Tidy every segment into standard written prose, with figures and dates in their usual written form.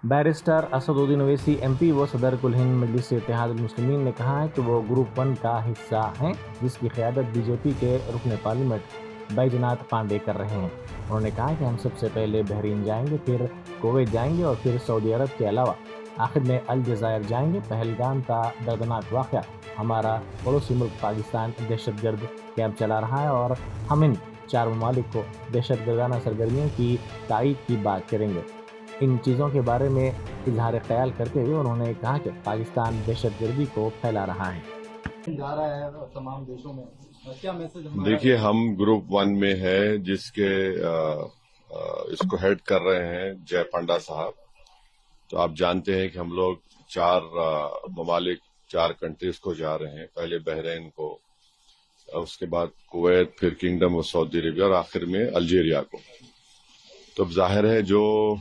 Barrister Asaduddin Owaisi MP व सदर कुल हिंद मजलिस इत्तेहाद मुस्लिमीन ने कहा है कि वो ग्रुप 1 का हिस्सा हैं, जिसकी क़यादत बीजेपी के रुकन पार्लियामेंट बैजनाथ पांडे कर रहे हैं। उन्होंने कहा कि हम सबसे पहले बहरीन जाएंगे, फिर कुवैत जाएंगे और फिर सऊदी अरब के अलावा आखिर में अलजज़ायर जाएंगे। पहलगाम का दर्दनाक वाक़या हमारा पड़ोसी मुल्क पाकिस्तान दहशतगर्द कैंप चला रहा है और हम इन 4 ममालिक को दहशतगर्दाना सरगर्मियों की तायीद की बात करेंगे। इन चीज़ों के बारे में इजहार ख्याल करते हुए उन्होंने कहा कि पाकिस्तान दहशतगर्दी को फैला रहा है। जा रहा है तमाम देशों में, क्या मैसेज? देखिए, हम ग्रुप 1 में है, जिसके इसको हेड कर रहे हैं जय पांडा साहब। तो आप जानते हैं कि हम लोग 4 ममालिक 4 कंट्रीज को जा रहे हैं। पहले बहरीन को, उसके बाद कुवैत, फिर किंगडम ऑफ सऊदी अरेबिया और आखिर में अल्जीरिया को। तो अब जाहिर है जो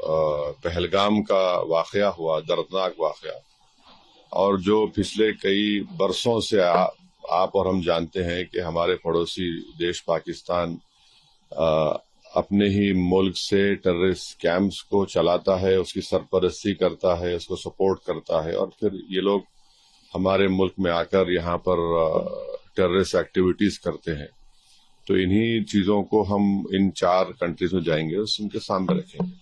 पहलगाम का वाक़या हुआ, दर्दनाक वाक़या, और जो पिछले कई बरसों से आप और हम जानते हैं कि हमारे पड़ोसी देश पाकिस्तान अपने ही मुल्क से टेररिस्ट कैंप्स को चलाता है, उसकी सरपरस्ती करता है, उसको सपोर्ट करता है, और फिर ये लोग हमारे मुल्क में आकर यहाँ पर टेररिस्ट एक्टिविटीज करते हैं। तो इन्हीं चीज़ों को हम इन 4 कंट्रीज में जाएंगे, उनके सामने रखेंगे।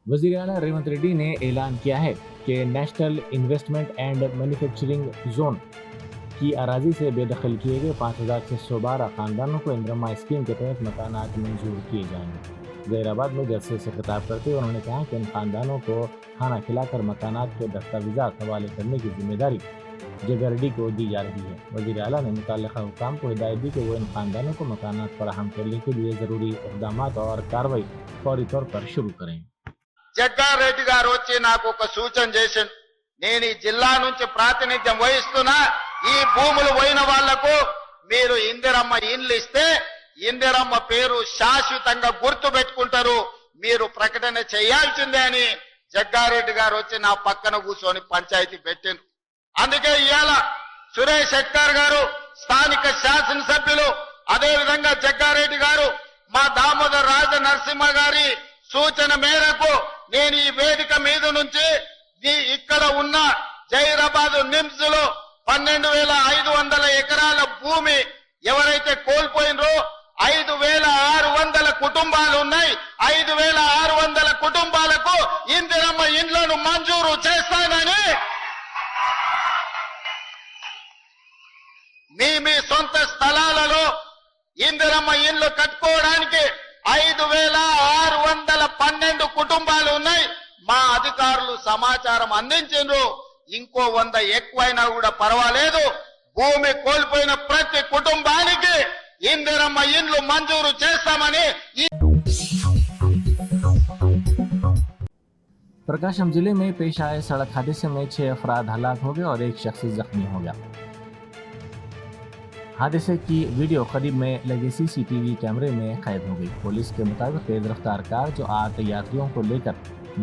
वज़ीर आला रेवंत रेड्डी ने ऐलान किया है कि national investment and manufacturing zone की अराजी से बेदखल किए गए 5,612 खानदानों को इंदिरा स्कीम के तहत मकानात मंजूर किए जाएंगे। जहीराबाद में जलसे से खिताब करते हुए उन्होंने कहा कि इन खानदानों को खाना खिलाकर मकानात के दस्तावेजात हवाले करने की जिम्मेदारी जगह रेड्डी को दी जा रही है। वज़ीर आला ने मुतल्लिक़ा हुकाम को हिदायत दी कि वो इन खानदानों को मकानात फराहम करने के लिए ज़रूरी इक़दामात और कार्रवाई फौरी तौर पर शुरू करें। జగ్గారెడ్డి గారు వచ్చి నాకు ఒక సూచన చేసిండు. నేను ఈ జిల్లా నుంచి ప్రాతినిధ్యం వహిస్తున్నా, ఈ భూములు పోయిన వాళ్లకు మీరు ఇందిరమ్మ ఇండ్లు ఇస్తే ఇందిరమ్మ పేరు శాశ్వతంగా గుర్తు పెట్టుకుంటారు, మీరు ప్రకటన చేయాల్సిందే అని జగ్గారెడ్డి గారు వచ్చి నా పక్కన కూర్చొని పంచాయతీ పెట్టిండ్రు. అందుకే ఇవాళ సురేష్ శెట్కర్ గారు, స్థానిక శాసనసభ్యులు, అదే విధంగా జగ్గారెడ్డి గారు, మా దామోదర్ రాజ నరసింహ గారి సూచన మేరకు నేను ఈ వేదిక మీద నుంచి ఇక్కడ ఉన్న జైరాబాద్ నిమ్స్ లో 12,500 ఎకరాల భూమి ఎవరైతే కోల్పోయినరో 5,600 కుటుంబాలు ఉన్నాయి. 5,600 కుటుంబాలకు ఇందిరమ్మ ఇండ్లను మంజూరు చేస్తానని మీ సొంత స్థలాలలో ఇందిరమ్మ ఇండ్లు కట్టుకోవడానికి 5,612 కుటుంబాలు ఉన్నాయి. మా అధికారులు సమాచారం అందించారు. ఇంకో 100 ఎక్కువైనా కూడా పర్వాలేదు, భూమి కోల్పోయిన ప్రతి కుటుంబానికి ఇందిరమ్మ ఇండ్లు మంజూరు చేస్తామని. प्रकाशम जिले में पेश आए सड़क हादसे में 6 अफराद हलाक हो गए और 1 शख्स जख्मी हो गया। हादसे की वीडियो करीब में लगे सीसीटीवी कैमरे में कैद हो गई। पुलिस के मुताबिक तेज रफ्तार कार जो 8 यात्रियों को लेकर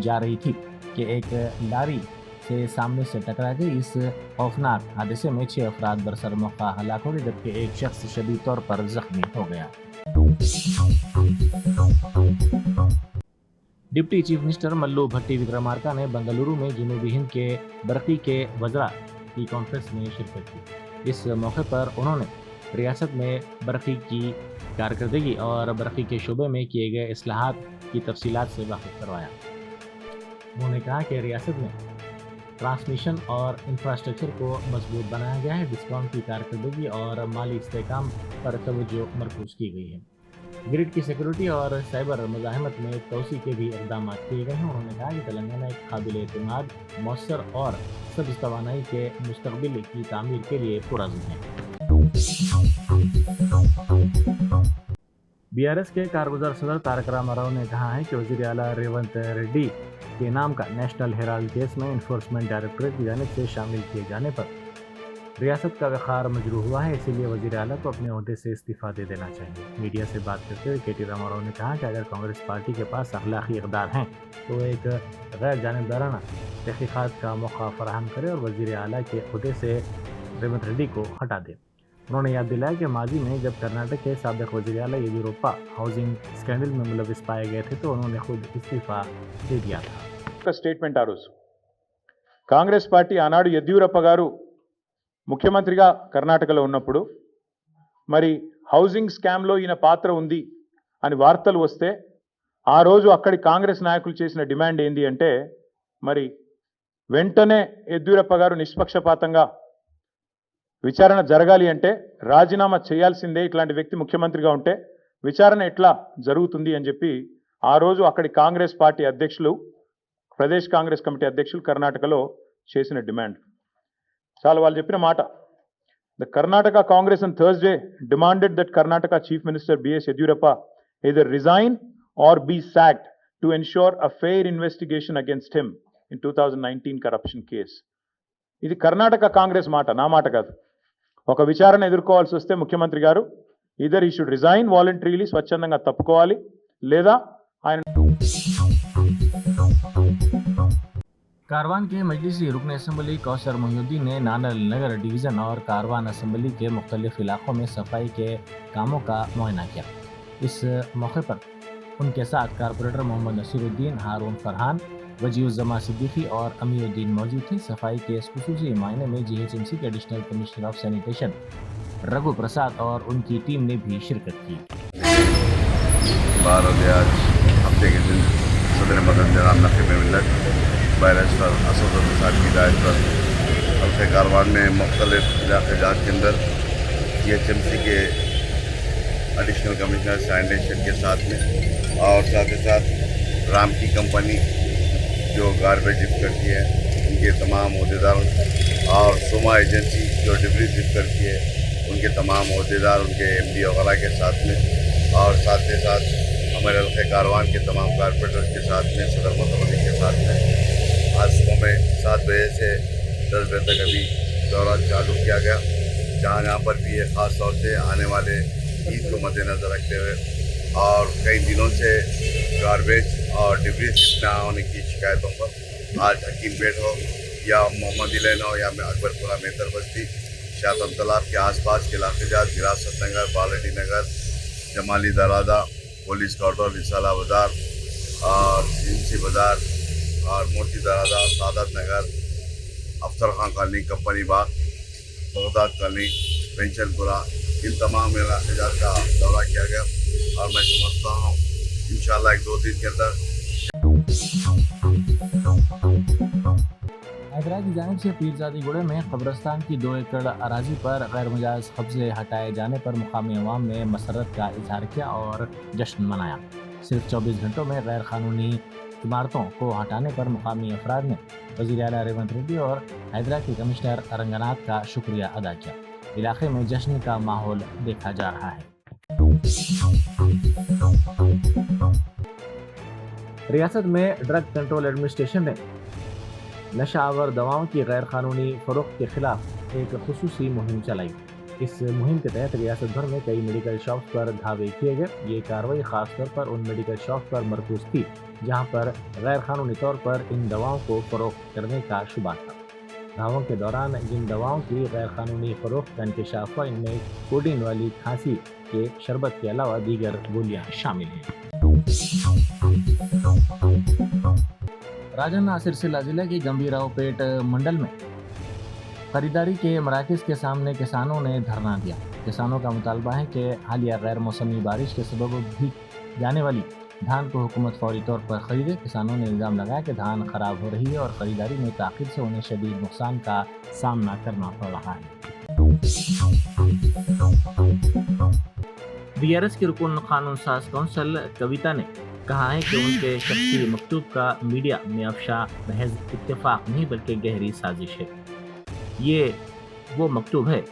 जा रही थी कि एक लारी से सामने से टकरा गई। इस खौफनाक हादसे में 6 अफराद बरसर मौका हलाक हो गए, जबकि 1 शख्स शदीद तौर पर जख्मी हो गया। डिप्टी चीफ मिनिस्टर मल्लू भट्टी विक्रमार्का ने बेंगलुरु में जनूबी हिंद के बरकी के वज़रा की कॉन्फ्रेंस में शिरकत की। इस मौके पर उन्होंने रियासत में बरकी की कारकर्दगी और बरकी के शोबे में किए गए इस्लाहात की तफसीलात से वाकिफ करवाया। उन्होंने कहा कि रियासत में ट्रांसमिशन और इंफ्रास्ट्रक्चर को मजबूत बनाया गया है, डिस्कॉम की कारकर्दगी और माली इस्तेहकाम पर तवज्जो मरकूज की गई है। ग्रिड की सिक्योरिटी और साइबर मुजाहिमत में तोसी के भी इक़दाम किए गए हैं। उन्होंने कहा कि तेलंगाना एक काबिल एतमाद, मौसर और सब्ज़ तवानाई के मुस्तक़बिल की तामीर के लिए पुरज़्म है। बीआरएस के कारगुज़ार सदर तारक रामाराव ने कहा है कि वज़ीर आला रेवंत रेड्डी के नाम का नेशनल हेराल्ड केस में इन्फोर्समेंट डायरेक्टरेट की जानिब से शामिल किए जाने पर रियासत का वक़ार मजरूह हुआ है, इसीलिए वज़ीर आला को अपने ओहदे से इस्तीफ़ा दे देना चाहिए। मीडिया से बात करते हुए केटी रामाराव ने कहा कि अगर कांग्रेस पार्टी के पास अखलाक़ी इक़दार हैं तो एक गैर जानिबदाराना तहक़ीक़ात का मौका फ़राहम करे और वज़ीर आला के ओहदे से रेवंत रेड्डी को हटा दे। उन्होंने याद दिलाया कि माजी में जब कर्नाटक के साबिक वज़ीर आला येदियुरप्पा हाउसिंग स्कैंडल में मुलविस पाए गए थे तो उन्होंने खुद इस्तीफा दे दिया था। ఒక స్టేట్మెంట్ ఆ రోజు కాంగ్రెస్ పార్టీ ఆనాడు యెద్యూరప్ప గారు ముఖ్యమంత్రిగా కర్ణాటకలో ఉన్నప్పుడు మరి హౌసింగ్ స్కామ్లో ఈయన పాత్ర ఉంది అని వార్తలు వస్తే ఆ రోజు అక్కడి కాంగ్రెస్ నాయకులు చేసిన డిమాండ్ ఏంది అంటే మరి వెంటనే యెద్యూరప్ప గారు నిష్పక్షపాతంగా విచారణ జరగాలి అంటే రాజీనామా చేయాల్సిందే, ఇట్లాంటి వ్యక్తి ముఖ్యమంత్రిగా ఉంటే విచారణ ఎట్లా జరుగుతుంది అని చెప్పి ఆ రోజు అక్కడి కాంగ్రెస్ పార్టీ అధ్యక్షులు, ప్రదేశ్ కాంగ్రెస్ కమిటీ అధ్యక్షులు కర్ణాటకలో చేసిన డిమాండ్ చాలా వాళ్ళు చెప్పిన మాట. The Karnataka Congress on Thursday demanded that Karnataka Chief Minister B.S. Yediyurappa either resign or be sacked to ensure a fair investigation against him in 2019 corruption case. ఇది కర్ణాటక కాంగ్రెస్ మాట, నా మాట కాదు. ఒక విచారణ ఎదుర్కోవాల్సి వస్తే ముఖ్యమంత్రి గారు ఈదర్ ఈ షుడ్ రిజైన్ వాలంటరీలీ, స్వచ్ఛందంగా తప్పుకోవాలి, లేదా ఆయన कारवान के मजलिसी रुकन असम्बली कौसर मोहिउद्दीन ने नानल नगर डिवीज़न और कारवान असम्बली के मुख्तलिफ इलाकों में सफाई के कामों का मुआयना किया। इस मौके पर उनके साथ कारपोरेटर मोहम्मद नसीरुद्दीन, हारून फरहान, वजीउज़्ज़मा सिद्दीकी और अमीरुद्दीन मौजूद थे। सफाई के इस खुसूसी मुआयने में जीएचएमसी के additional commissioner of sanitation Raghu Prasad और उनकी टीम ने भी शिरकत की। 12 हफ्ते के दिन सदर मदन जनाब नक़ीब मिल्लत बैरिस्टर असद साहब की हिदायत पर हल्के कारवान में मुख्तलिफ इलाके जात के अंदर जीएचएमसी के एडिशनल कमिश्नर सैनिटेशन के साथ में और साथ ही साथ राम की कंपनी जो गार्बेज लिफ्ट करती है उनके तमाम अहदेदारों और सोमा एजेंसी जो डिबरीज लिफ्ट करती है उनके तमाम अहदेदार, उनके एमडी वगैरह के साथ में और साथ ही साथ हमारे हल्के कारवान के तमाम कारपोरेटर्स के साथ में सदर मतवली के साथ में आज सुबह में 7 बजे से 10 बजे तक अभी दौरा चालू किया गया, जहाँ पर भी ये ख़ास तौर से आने वाले ईद को मद्देनज़र रखते हुए और कई दिनों से गार्बेज और डिब्रीज ना होने की शिकायतों पर आज हकीम पेट हो या मोहम्मदी लेन हो या अकबरपुरा मेहतर बस्ती, शातम तालाब के आसपास के इलाके जात, विरासत नगर, बालडी नगर, जमाली दरादा, पुलिस कॉर्डर, रिसाला बाजार और जिनसी बाजार और मोती दरादा, सादत नगर, अफसर खान कॉलोनी, कंपनी बाग, बगदाद कॉलोनी, पेंशनपुरा, इन तमाम इलाके का दौरा किया गया और मैं समझता हूँ इंशाल्लाह 1-2 दिन के अंदर हैदरा की जानिब से पीरजादी गुड़े में कब्रस्तान की 2 एकड़ अराजी पर गैर मुजाज कब्जे हटाए जाने पर मुकामी अवाम ने मसरत का इजहार किया और जश्न मनाया। सिर्फ 24 घंटों में गैर कानूनी इमारतों को हटाने पर मुकामी अफराद ने वज़ीर आला रेवंत रेड्डी और हैदरा के कमिश्नर रंगनाथ का शुक्रिया अदा किया। इलाके में जश्न का माहौल देखा जा रहा है। रियासत में ड्रग कंट्रोल एडमिनिस्ट्रेशन ने नशा आवर दवाओं की गैर कानूनी फरोख्त के खिलाफ एक खुसूसी मुहिम चलाई। इस मुहिम के तहत रियासत भर में कई मेडिकल शॉप्स पर धावे किए गए। ये कार्रवाई खास तौर पर उन मेडिकल शॉप्स पर मरकूज थी जहां पर गैर कानूनी तौर पर इन दवाओं को फरोख्त करने का शुबा था। धावों के दौरान जिन दवाओं की गैर कानूनी फरोख्त का इंकशाफ हुआ इनमें कोडीन वाली खांसी के शरबत के अलावा दीगर गोलियां शामिल हैं। राजन्ना सिरसिला जिले की गंभीरावपेट मंडल में खरीदारी के मराकज़ के सामने किसानों ने धरना दिया। किसानों का मुतालबा है कि हालिया गैर मौसमी बारिश के सबब भीग जाने वाली धान को हुकूमत फौरी तौर पर खरीदे। किसानों ने इल्ज़ाम लगाया कि धान खराब हो रही है और ख़रीदारी में ताख़ीर से उन्हें शदीद नुकसान का सामना करना पड़ रहा है। बीआरएस की रुकन कानून साज कौंसल कविता ने कहा है कि उनके शख्सी मकतूब का मीडिया में अफशा महज इत्तेफाक नहीं बल्कि गहरी साजिश है। ये वो मकतूब है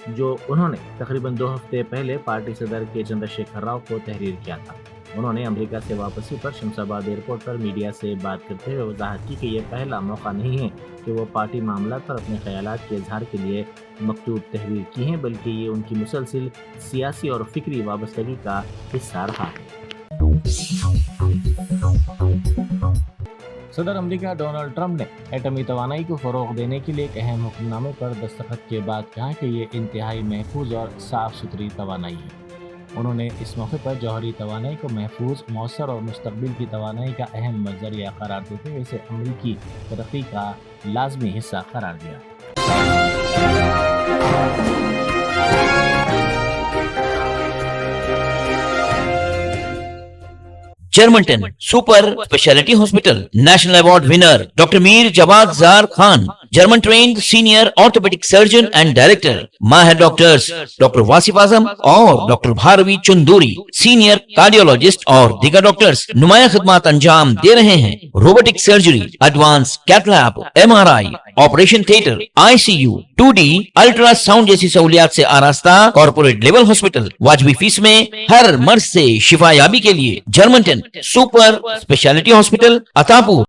जो उन्होंने तकरीबन 2 हफ्ते पहले पार्टी सदर के चंद्रशेखर राव को तहरीर किया था। उन्होंने अमेरिका से वापसी पर शमशाबाद एयरपोर्ट पर मीडिया से बात करते हुए वजाहत की कि यह पहला मौका नहीं है कि वो पार्टी मामला पर अपने ख्यालात के इजहार के लिए मकतूब तहरीर की हैं, बल्कि ये उनकी मुसलसिल सियासी और फिक्री वाबस्तगी का हिस्सा रहा है। सदर अमेरिका डोनाल्ड ट्रंप ने एटमी तवानाई को फरोग देने के लिए एक अहम हुक्मनामे पर दस्तखत के बाद कहा कि ये इंतहाई महफूज और साफ सुथरी तवानाई है। उन्होंने इस मौके पर जौहरी तवानाई को महफूज, मौसर और मुस्तकबिल की तवानाई का अहम जरिया करार देते हुए इसे अमरीकी तरक्की का लाजमी हिस्सा करार दिया। Germanten super speciality hospital national award winner doctor Mir Jawad Jar Khan, German trained senior orthopaedic surgeon and director, माहिर डॉक्टर्स डॉक्टर वासिफ आजम और doctor Bharavi Chanduri, senior cardiologist और दीगर डॉक्टर्स नुमाया खिदमत अंजाम दे रहे हैं। Robotic surgery, advance cath lab, MRI, operation theatre, ICU, 2D ultrasound जैसी सहूलियात से आरास्ता कॉर्पोरेट लेवल हॉस्पिटल, वाजबी फीस में हर मर्ज से शिफायाबी के लिए Germanton super speciality hospital, Attapur.